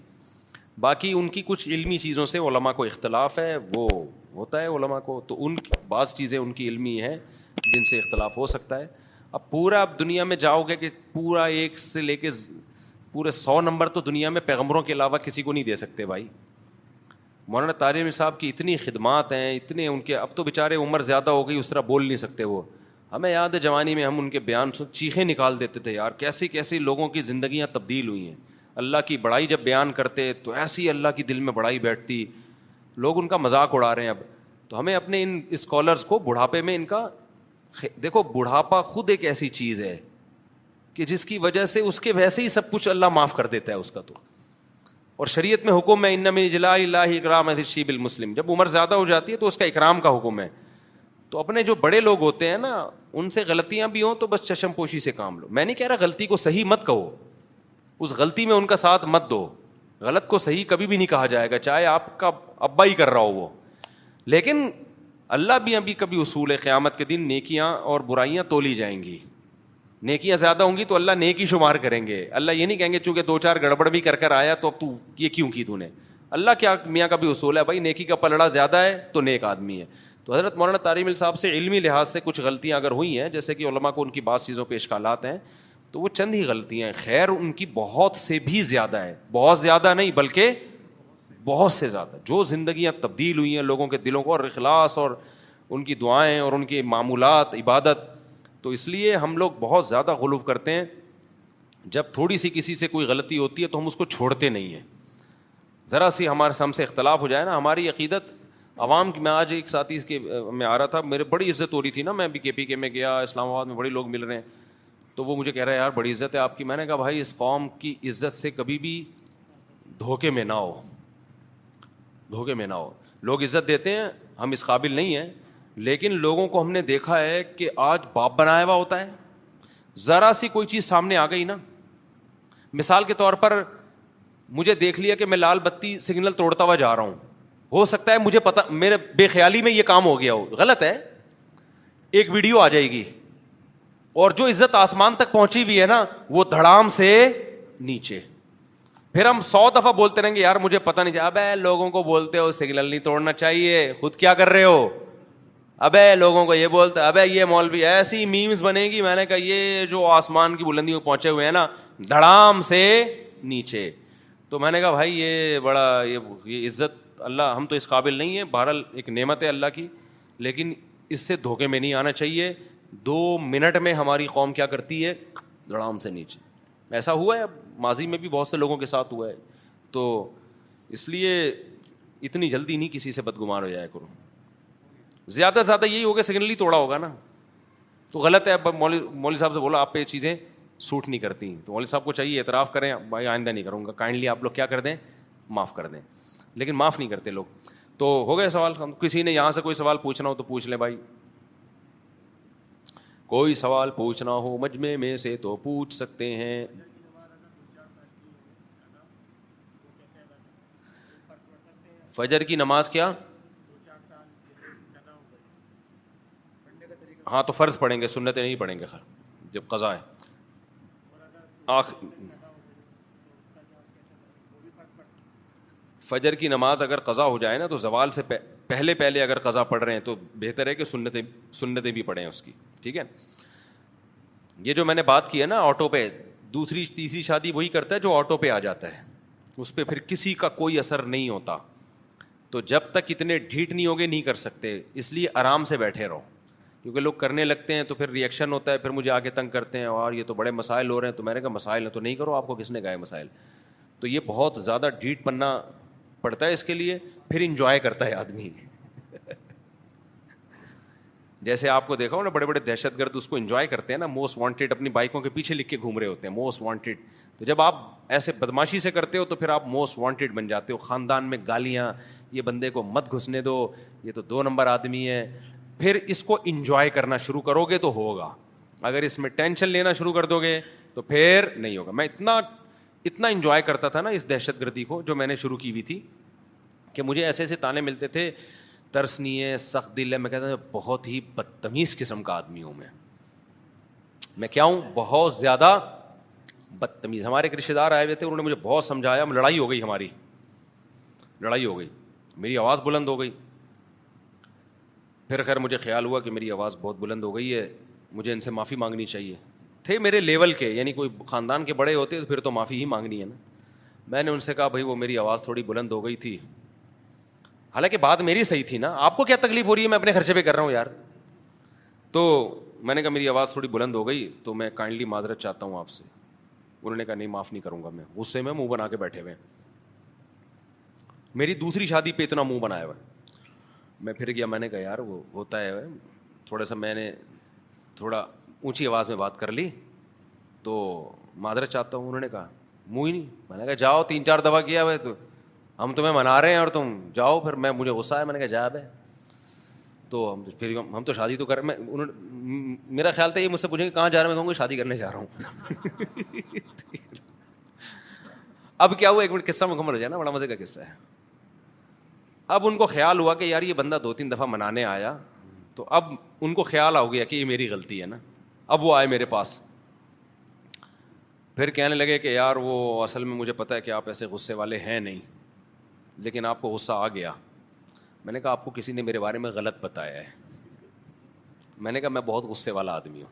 باقی ان کی کچھ علمی چیزوں سے علماء کو اختلاف ہے, وہ ہوتا ہے علماء کو, تو ان بعض چیزیں ان کی علمی ہیں جن سے اختلاف ہو سکتا ہے. اب پورا آپ دنیا میں جاؤ گے کہ پورا 1 سے لے کے پورے 100 نمبر تو دنیا میں پیغمبروں کے علاوہ کسی کو نہیں دے سکتے بھائی. مولانا طارق صاحب کی اتنی خدمات ہیں, اتنے ان کے, اب تو بیچارے عمر زیادہ ہو گئی, اس طرح بول نہیں سکتے وہ. ہمیں یاد ہے جوانی میں ہم ان کے بیان سن چیخیں نکال دیتے تھے یار, کیسی کیسی لوگوں کی زندگیاں تبدیل ہوئی ہیں. اللہ کی بڑائی جب بیان کرتے تو ایسی اللہ کی دل میں بڑائی بیٹھتی, لوگ ان کا مذاق اڑا رہے ہیں اب. تو ہمیں اپنے ان اسکالرس کو بڑھاپے میں ان کا دیکھو, بڑھاپا خود ایک ایسی چیز ہے کہ جس کی وجہ سے اس کے ویسے ہی سب کچھ اللہ معاف کر دیتا ہے اس کا. تو اور شریعت میں حکم ہے ان من اجلاء اللہ اکرام الشیب المسلم, جب عمر زیادہ ہو جاتی ہے تو اس کا اکرام کا حکم ہے. تو اپنے جو بڑے لوگ ہوتے ہیں نا ان سے غلطیاں بھی ہوں تو بس چشم پوشی سے کام لو. میں نہیں کہہ رہا غلطی کو صحیح مت کہو, اس غلطی میں ان کا ساتھ مت دو. غلط کو صحیح کبھی بھی نہیں کہا جائے گا, چاہے آپ کا ابا ہی کر رہا ہو وہ. لیکن اللہ بھی ابھی کبھی اصول ہے, قیامت کے دن نیکیاں اور برائیاں تولی جائیں گی. نیکیاں زیادہ ہوں گی تو اللہ نیکی شمار کریں گے. اللہ یہ نہیں کہیں گے چونکہ 2-4 گڑبڑ بھی کر آیا تو اب تو یہ کیوں کی تو نے. اللہ کیا میاں کا بھی اصول ہے بھائی, نیکی کا پلڑا زیادہ ہے تو نیک آدمی ہے. تو حضرت مولانا طارق مل صاحب سے علمی لحاظ سے کچھ غلطیاں اگر ہوئی ہیں, جیسے کہ علماء کو ان کی بعض چیزوں پہ اشکالات ہیں, تو وہ چند ہی غلطیاں ہیں. خیر ان کی بہت سے بھی زیادہ ہے, بہت زیادہ نہیں بلکہ بہت سے زیادہ, جو زندگیاں تبدیل ہوئی ہیں لوگوں کے دلوں کو, اور اخلاص اور ان کی دعائیں اور ان کے معمولات عبادت. تو اس لیے ہم لوگ بہت زیادہ غلو کرتے ہیں. جب تھوڑی سی کسی سے کوئی غلطی ہوتی ہے تو ہم اس کو چھوڑتے نہیں ہیں. ذرا سی ہم سے اختلاف ہو جائے نا, ہماری عقیدت عوام کی. میں آج ایک ساتھی کے میں آ رہا تھا, میرے بڑی عزت ہو رہی تھی نا, میں بھی KPK میں گیا, اسلام آباد میں بڑے لوگ مل رہے ہیں, تو وہ مجھے کہہ رہا ہے یار بڑی عزت ہے آپ کی. میں نے کہا بھائی اس قوم کی عزت سے کبھی بھی دھوکے میں نہ ہو, دھوکے میں نہ ہو. لوگ عزت دیتے ہیں, ہم اس قابل نہیں ہیں, لیکن لوگوں کو ہم نے دیکھا ہے کہ آج باپ بنایا ہوا ہوتا ہے, ذرا سی کوئی چیز سامنے آ گئی نا, مثال کے طور پر مجھے دیکھ لیا کہ میں لال بتی سگنل توڑتا ہوا جا رہا ہوں, ہو سکتا ہے مجھے پتا, میرے بے خیالی میں یہ کام ہو گیا ہو, غلط ہے, ایک ویڈیو آ جائے گی اور جو عزت آسمان تک پہنچی ہوئی ہے نا وہ دھڑام سے نیچے. پھر ہم 100 دفعہ بولتے رہیں گے یار مجھے پتہ نہیں چلا. ابے لوگوں کو بولتے ہو سگنل نہیں توڑنا چاہیے, خود کیا کر رہے ہو؟ ابے لوگوں کو یہ بولتے, ابے یہ مولوی, ایسی میمز بنے گی. میں نے کہا یہ جو آسمان کی بلندیوں پہنچے ہوئے ہیں نا دھڑام سے نیچے. تو میں نے کہا بھائی یہ بڑا یہ عزت اللہ, ہم تو اس قابل نہیں ہیں. بہرحال ایک نعمت ہے اللہ کی, لیکن اس سے دھوکے میں نہیں آنا چاہیے. 2 منٹ میں ہماری قوم کیا کرتی ہے, دھڑام سے نیچے. ایسا ہوا ہے ماضی میں بھی بہت سے لوگوں کے ساتھ ہوا ہے. تو اس لیے اتنی جلدی نہیں کسی سے بدگمان ہو جایا کرو. زیادہ سے زیادہ یہی ہوگا سگنل ہی توڑا ہوگا نا تو غلط ہے. مولوی صاحب سے بولا آپ پہ یہ چیزیں سوٹ نہیں کرتی, تو مولوی صاحب کو چاہیے اعتراف کریں, بھائی آئندہ نہیں کروں گا, کائنڈلی آپ لوگ کیا کر دیں, معاف کر دیں. لیکن معاف نہیں کرتے لوگ. تو ہو گئے سوال. کسی نے یہاں سے کوئی سوال پوچھنا ہو تو پوچھ لیں بھائی, کوئی سوال پوچھنا ہو مجمع میں سے تو پوچھ سکتے ہیں. فجر کی نماز کیا, ہاں تو فرض پڑھیں گے, سنتیں نہیں پڑھیں گے جب قضا ہے. فجر کی نماز اگر قضا ہو جائے نا تو زوال سے پہلے اگر قضا پڑھ رہے ہیں تو بہتر ہے کہ سنتیں بھی پڑھیں اس کی. ٹھیک ہے, یہ جو میں نے بات کی ہے نا آٹو پہ, دوسری تیسری شادی وہی کرتا ہے جو آٹو پہ آ جاتا ہے, اس پہ پھر کسی کا کوئی اثر نہیں ہوتا. تو جب تک اتنے ڈھیٹ نہیں ہوگے نہیں کر سکتے, اس لیے آرام سے بیٹھے رہو, کیونکہ لوگ کرنے لگتے ہیں تو پھر ری ایکشن ہوتا ہے, پھر مجھے آگے تنگ کرتے ہیں اور یہ تو بڑے مسائل ہو رہے ہیں. تو میں نے کہا مسائل ہیں تو نہیں کرو, آپ کو کس نے کہا ہے مسائل. تو یہ بہت زیادہ ڈھیٹ پنا پڑتا ہے اس کے لیے, پھر انجوائے کرتا ہے آدمی. جیسے آپ کو دیکھا ہو نا, بڑے بڑے دہشت گرد اس کو انجوائے کرتے ہیں نا, موسٹ وانٹیڈ اپنی بائکوں کے پیچھے لکھ کے گھوم رہے ہوتے ہیں موسٹ وانٹیڈ. تو جب آپ ایسے بدماشی سے کرتے ہو تو پھر آپ موسٹ وانٹیڈ بن جاتے ہو. خاندان میں گالیاں, یہ بندے کو مت گھسنے دو, یہ تو 2 نمبر آدمی ہے. پھر اس کو انجوائے کرنا شروع کرو گے تو ہوگا. اگر اس میں ٹینشن لینا شروع کر دو گے تو پھر نہیں ہوگا. میں اتنا انجوائے کرتا تھا نا اس دہشت گردی کو جو میں نے شروع کی ہوئی تھی, کہ مجھے ایسے ایسے تانے ملتے تھے, ترس نہیں ہے, سخت دل ہے. میں کہتا تھا بہت ہی بدتمیز قسم کا آدمی ہوں میں کیا ہوں, بہت زیادہ بدتمیز. ہمارے ایک رشتے دار آئے ہوئے تھے, انہوں نے مجھے بہت سمجھایا, لڑائی ہو گئی, ہماری لڑائی ہو گئی, میری آواز بلند ہو گئی. پھر خیر مجھے خیال ہوا کہ میری آواز بہت بلند ہو گئی ہے, مجھے ان سے معافی مانگنی چاہیے. تھے میرے لیول کے, یعنی کوئی خاندان کے بڑے ہوتے تو پھر تو معافی ہی مانگنی ہے نا. میں نے ان سے کہا بھائی وہ میری آواز تھوڑی بلند ہو گئی تھی, حالانکہ بات میری صحیح تھی نا, آپ کو کیا تکلیف ہو رہی ہے, میں اپنے خرچے پہ کر رہا ہوں یار. تو میں نے کہا میری آواز تھوڑی بلند ہو گئی تو میں کائنڈلی معذرت چاہتا ہوں آپ سے. انہوں نے کہا نہیں, معاف نہیں کروں گا میں. غصے میں منہ بنا کے بیٹھے ہوئے. میری دوسری شادی پہ اتنا منہ بنایا ہوا. میں پھر گیا, میں نے کہا یار وہ ہوتا ہے تھوڑا سا, میں نے تھوڑا اونچی آواز میں بات کر لی تو معذرت چاہتا ہوں. انہوں نے کہا منہ ہی نہیں. میں نے کہا جاؤ, 3-4 دفعہ کیا ہوا تو ہم تمہیں منا رہے ہیں اور تم جاؤ. پھر مجھے غصہ ہے, میں نے کہا جا بے. تو پھر ہم تو شادی تو کر, میرا خیال تھا یہ مجھ سے پوچھیں کہ کہاں جا رہا ہے, میں کہوں گا شادی کرنے جا رہا ہوں. اب کیا ہوا, 1 منٹ قصہ مکمل ہو جائے نا, بڑا مزے کا قصہ ہے. اب ان کو خیال ہوا کہ یار یہ بندہ 2-3 دفعہ منانے آیا, تو اب ان کو خیال آ گیا کہ یہ میری غلطی ہے نا. اب وہ آئے میرے پاس, پھر کہنے لگے کہ یار وہ اصل میں مجھے پتہ ہے کہ آپ ایسے غصے والے ہیں نہیں, لیکن آپ کو غصہ آ گیا. میں نے کہا آپ کو کسی نے میرے بارے میں غلط بتایا ہے. میں نے کہا میں بہت غصے والا آدمی ہوں.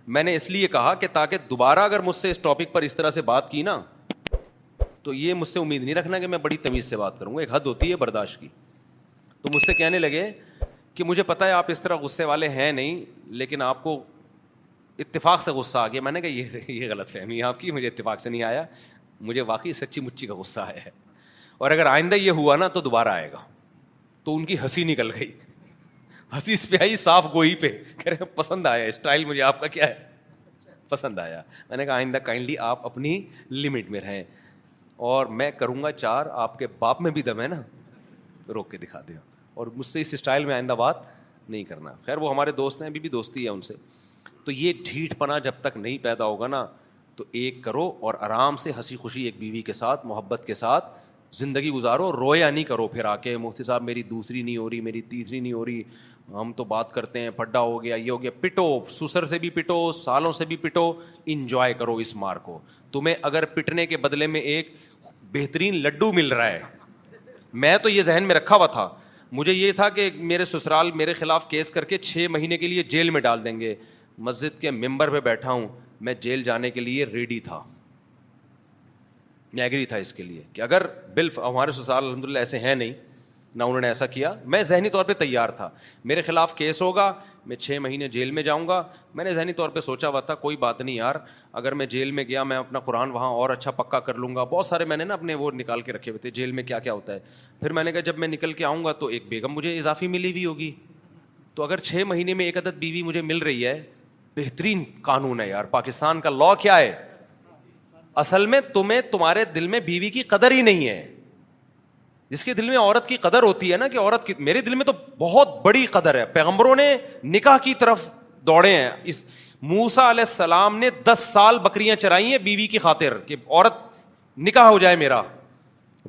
میں نے اس لیے کہا کہ تاکہ دوبارہ اگر مجھ سے اس ٹاپک پر اس طرح سے بات کی نا تو یہ مجھ سے امید نہیں رکھنا کہ میں بڑی تمیز سے بات کروں گا. ایک حد ہوتی ہے برداشت کی. تو مجھ سے کہنے لگے کہ مجھے پتہ ہے آپ اس طرح غصے والے ہیں نہیں, لیکن آپ کو اتفاق سے غصہ آ گیا. میں نے کہا یہ غلط فہمی ہے آپ کی, مجھے اتفاق سے نہیں آیا, مجھے واقعی سچی مچی کا غصہ آیا ہے, اور اگر آئندہ یہ ہوا نا تو دوبارہ آئے گا. تو ان کی ہنسی نکل گئی, ہنسی اس پہ آئی صاف گوئی پہ, کہہ رہے پسند آیا اسٹائل مجھے آپ کا, کیا ہے پسند آیا. میں نے کہا آئندہ کائنڈلی آپ اپنی لمٹ میں رہیں, اور میں کروں گا 4, آپ کے باپ میں بھی دم ہے نا, روک کے دکھا دیا, اور مجھ سے اس اسٹائل میں آئندہ بات نہیں کرنا. خیر وہ ہمارے دوست ہیں, ابھی بھی دوستی ہے ان سے. تو یہ ڈھیٹ پنا جب تک نہیں پیدا ہوگا نا تو ایک کرو اور آرام سے ہنسی خوشی ایک بیوی کے ساتھ محبت کے ساتھ زندگی گزارو. رویا نہیں کرو پھر آ کے مفتی صاحب میری دوسری نہیں ہو رہی, میری تیسری نہیں ہو رہی, ہم تو بات کرتے ہیں, پھڈا ہو گیا, یہ ہو گیا. پٹو, سسر سے بھی پٹو, سالوں سے بھی پٹو, انجوائے کرو اس مار کو. تمہیں اگر پٹنے کے بدلے میں ایک بہترین لڈو مل رہا ہے, میں تو یہ ذہن میں رکھا ہوا تھا, مجھے یہ تھا کہ میرے سسرال میرے خلاف کیس کر کے 6 مہینے کے لیے جیل میں ڈال دیں گے. مسجد کے ممبر پہ بیٹھا ہوں, میں جیل جانے کے لیے ریڈی تھا, میں ایگری تھا اس کے لیے کہ اگر ہمارے سسرال الحمدللہ ایسے ہیں نہیں, نہ انہوں نے ایسا کیا, میں ذہنی طور پہ تیار تھا. میرے خلاف کیس ہوگا, میں 6 مہینے جیل میں جاؤں گا. میں نے ذہنی طور پہ سوچا ہوا تھا کوئی بات نہیں یار, اگر میں جیل میں گیا میں اپنا قرآن وہاں اور اچھا پکا کر لوں گا. بہت سارے میں نے نا اپنے وہ نکال کے رکھے ہوئے تھے جیل میں کیا کیا ہوتا ہے. پھر میں نے کہا جب میں نکل کے آؤں گا تو ایک بیگم مجھے اضافی ملی ہوئی ہوگی, تو اگر 6 مہینے میں 1 عدد بیوی مجھے مل رہی ہے, بہترین قانون ہے یار. پاکستان کا لا کیا ہے, اصل میں تمہارے دل میں بیوی کی قدر ہی نہیں ہے. جس کے دل میں عورت کی قدر ہوتی ہے نا, کہ عورت کی, میرے دل میں تو بہت بڑی قدر ہے. پیغمبروں نے نکاح کی طرف دوڑے ہیں. اس موسیٰ علیہ السلام نے 10 سال بکریاں چرائی ہیں بیوی کی خاطر کہ عورت نکاح ہو جائے میرا.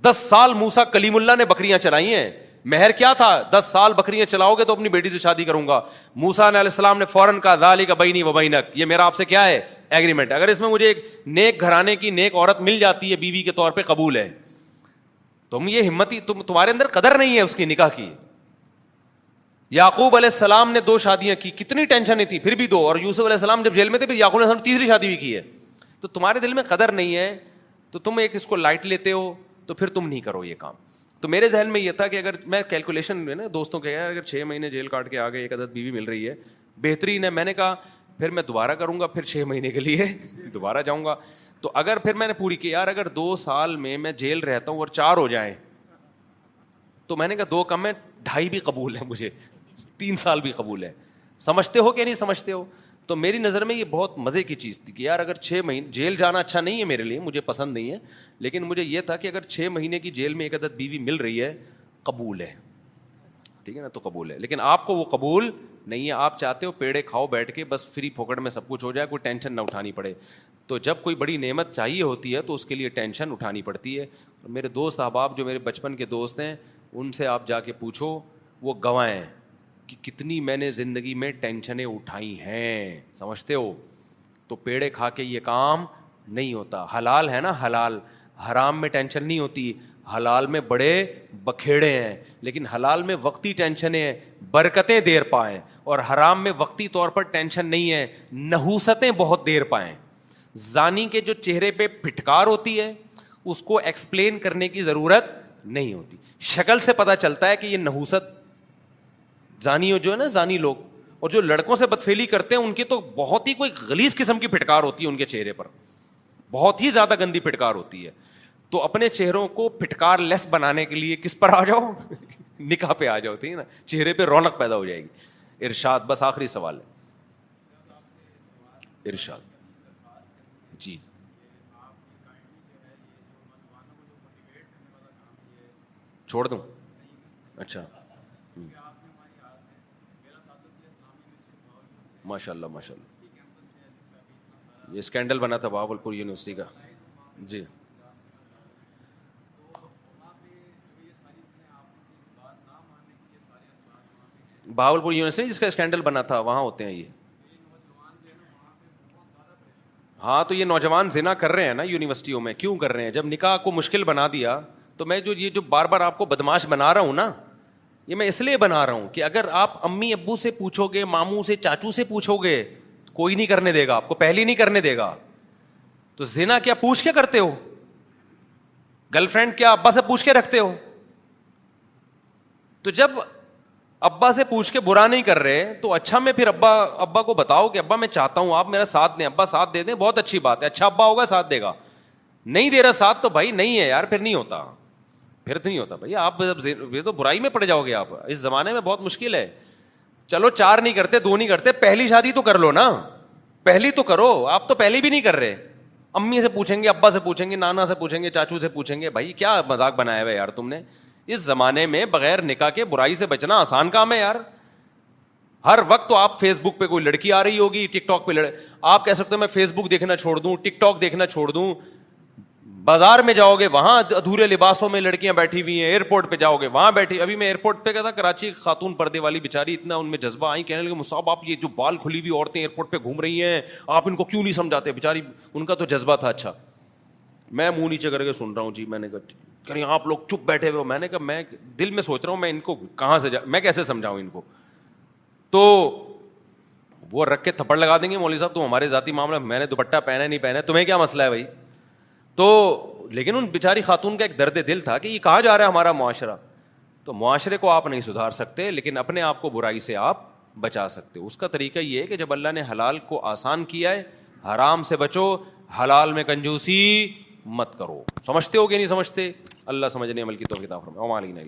10 سال موسیٰ کلیم اللہ نے بکریاں چرائی ہیں. مہر کیا تھا, 10 سال بکریاں چلاؤ گے تو اپنی بیٹی سے شادی کروں گا. موسیٰ علیہ السلام نے فوراً کہا ذالک بینی و بینک, یہ میرا آپ سے کیا ہے, ایگریمنٹ. اگر اس میں مجھے ایک نیک گھرانے کی نیک عورت مل جاتی ہے بیوی کے طور پہ, قبول ہے. تم یہ ہمتی, تمہارے اندر قدر نہیں ہے اس کی نکاح کی. یعقوب علیہ السلام نے 2 شادیاں کی, کتنی ٹینشن تھی, پھر بھی 2. اور یوسف علیہ السلام جب جیل میں تھے پھر یعقوب علیہ السلام نے 3ری شادی بھی کی ہے. تو تمہارے دل میں قدر نہیں ہے, تو تم ایک اس کو لائٹ لیتے ہو, تو پھر تم نہیں کرو یہ کام. تو میرے ذہن میں یہ تھا کہ اگر میں کیلکولیشن نا دوستوں کے, اگر 6 مہینے جیل کاٹ کے آگے 1 عدد بیوی مل رہی ہے, بہترین ہے. میں نے کہا پھر میں دوبارہ کروں گا, پھر 6 مہینے کے لیے دوبارہ جاؤں گا. تو اگر پھر میں نے پوری کی یار, اگر 2 سال میں جیل رہتا ہوں اور 4 ہو جائیں تو میں نے کہا 2 کم ہے, 2.5 بھی قبول ہے مجھے, 3 سال بھی قبول ہے. سمجھتے ہو کہ نہیں سمجھتے ہو؟ تو میری نظر میں یہ بہت مزے کی چیز تھی کہ یار اگر 6 مہینے جیل جانا اچھا نہیں ہے میرے لیے, مجھے پسند نہیں ہے, لیکن مجھے یہ تھا کہ اگر 6 مہینے کی جیل میں ایک عدد بیوی مل رہی ہے, قبول ہے, ٹھیک ہے نا, تو قبول ہے. لیکن آپ کو وہ قبول نہیں ہے, آپ چاہتے ہو پیڑے کھاؤ بیٹھ کے, بس فری پھوکٹ میں سب کچھ ہو جائے, کوئی ٹینشن نہ اٹھانی پڑے. تو جب کوئی بڑی نعمت چاہیے ہوتی ہے تو اس کے لیے ٹینشن اٹھانی پڑتی ہے. میرے دوست احباب جو میرے بچپن کے دوست ہیں, ان سے آپ جا کے پوچھو, وہ گواہ ہیں کہ کتنی میں نے زندگی میں ٹینشنیں اٹھائی ہیں, سمجھتے ہو. تو پیڑے کھا کے یہ کام نہیں ہوتا. حلال ہے نا حلال, حرام میں ٹینشن نہیں ہوتی. حلال میں بڑے بکھیڑے ہیں, لیکن حلال میں وقتی ٹینشنیں ہیں, برکتیں دیر پائیں, اور حرام میں وقتی طور پر ٹینشن نہیں ہے, نحوستیں بہت دیر پائیں. زانی کے جو چہرے پہ پھٹکار ہوتی ہے اس کو ایکسپلین کرنے کی ضرورت نہیں ہوتی, شکل سے پتہ چلتا ہے کہ یہ نحوست. زانی جو ہے نا, زانی لوگ, اور جو لڑکوں سے بدفعلی کرتے ہیں ان کی تو بہت ہی کوئی غلیظ قسم کی پھٹکار ہوتی ہے ان کے چہرے پر, بہت ہی زیادہ گندی پھٹکار ہوتی ہے. تو اپنے چہروں کو پھٹکار لیس بنانے کے لیے کس پر آ جاؤ, نکاح پہ آ جاؤ, ٹھیک ہے نا, چہرے پہ رونق پیدا ہو جائے گی. ارشاد, بس آخری سوال ہے, ارشاد. جی چھوڑ دوں, اچھا, ماشاء اللہ ماشاء اللہ. یہ اسکینڈل بنا تھا بہاول پور یونیورسٹی کا. جی بہاول پور یونیورسٹی جس کا اسکینڈل بنا تھا, وہاں ہوتے ہیں یہ. ہاں تو یہ نوجوان زنا کر رہے ہیں نا یونیورسٹیوں میں, کیوں کر رہے ہیں؟ جب نکاح کو مشکل بنا دیا. تو میں جو بار بار آپ کو بدماش بنا رہا ہوں نا, یہ میں اس لیے بنا رہا ہوں کہ اگر آپ امی ابو سے پوچھو گے, ماموں سے, چاچو سے پوچھو گے, کوئی نہیں کرنے دے گا آپ کو, پہلی نہیں کرنے دے گا. تو زنا کیا پوچھ کے کرتے ہو؟ گرل فرینڈ کیا ابا سے پوچھ کے رکھتے ہو؟ تو جب ابا سے پوچھ کے برا نہیں کر رہے تو اچھا میں پھر ابا کو بتاؤ کہ ابا میں چاہتا ہوں آپ میرا ساتھ دیں. ابا ساتھ دے دیں, بہت اچھی بات ہے, اچھا ابا ہوگا ساتھ دے گا. نہیں دے رہا ساتھ تو بھائی نہیں ہے یار, پھر نہیں ہوتا, پھر تو نہیں ہوتا بھائی. آپ یہ تو برائی میں پڑ جاؤ گے آپ, اس زمانے میں بہت مشکل ہے. چلو 4 نہیں کرتے, 2 نہیں کرتے, پہلی شادی تو کر لو نا, پہلی تو کرو. آپ تو پہلی بھی نہیں کر رہے, امی سے پوچھیں گے, ابا سے پوچھیں گے, نانا سے پوچھیں گے, چاچو سے پوچھیں گے. بھائی کیا مذاق بنایا ہوا ہے یار تم نے. اس زمانے میں بغیر نکاح کے برائی سے بچنا آسان کام ہے یار. ہر وقت تو آپ فیس بک پہ کوئی لڑکی آ رہی ہوگی, ٹک ٹاک پہ آپ کہہ سکتے ہو میں فیس بک دیکھنا چھوڑ دوں, ٹک ٹاک دیکھنا چھوڑ دوں. بازار میں جاؤ گے وہاں ادھورے لباسوں میں لڑکیاں بیٹھی ہوئی ہیں, ایئرپورٹ پہ جاؤ گے وہاں بیٹھی. ابھی میں ایئرپورٹ پہ گیا تھا کراچی, خاتون پردے والی بیچاری, اتنا ان میں جذبہ آئی, کہنے لگے مصعب آپ یہ جو بال کھلی ہوئی عورتیں ایئرپورٹ پہ گھوم رہی ہیں آپ ان کو کیوں نہیں سمجھاتے. بیچاری ان کا تو جذبہ تھا. اچھا میں منہ نیچے کر کے سن رہا ہوں جی. میں نے کہا کہ آپ لوگ چپ بیٹھے ہوئے ہو. میں نے کہا میں دل میں سوچ رہا ہوں میں ان کو کہاں سے میں کیسے سمجھاؤں ان کو. تو وہ رکھ کے تھپڑ لگا دیں گے مولوی صاحب تم ہمارے ذاتی معاملہ, میں نے دوپٹہ پہنا نہیں پہنا, تمہیں کیا مسئلہ ہے بھائی. تو لیکن ان بیچاری خاتون کا ایک درد دل تھا کہ یہ کہاں جا رہا ہے ہمارا معاشرہ. تو معاشرے کو آپ نہیں سدھار سکتے, لیکن اپنے آپ کو برائی سے آپ بچا سکتے. اس کا طریقہ یہ ہے کہ جب اللہ نے حلال کو آسان کیا ہے, حرام سے بچو, حلال میں کنجوسی مت کرو. سمجھتے ہو کہ نہیں سمجھتے؟ اللہ سمجھنے عمل کی توفیق عطا فرمائے.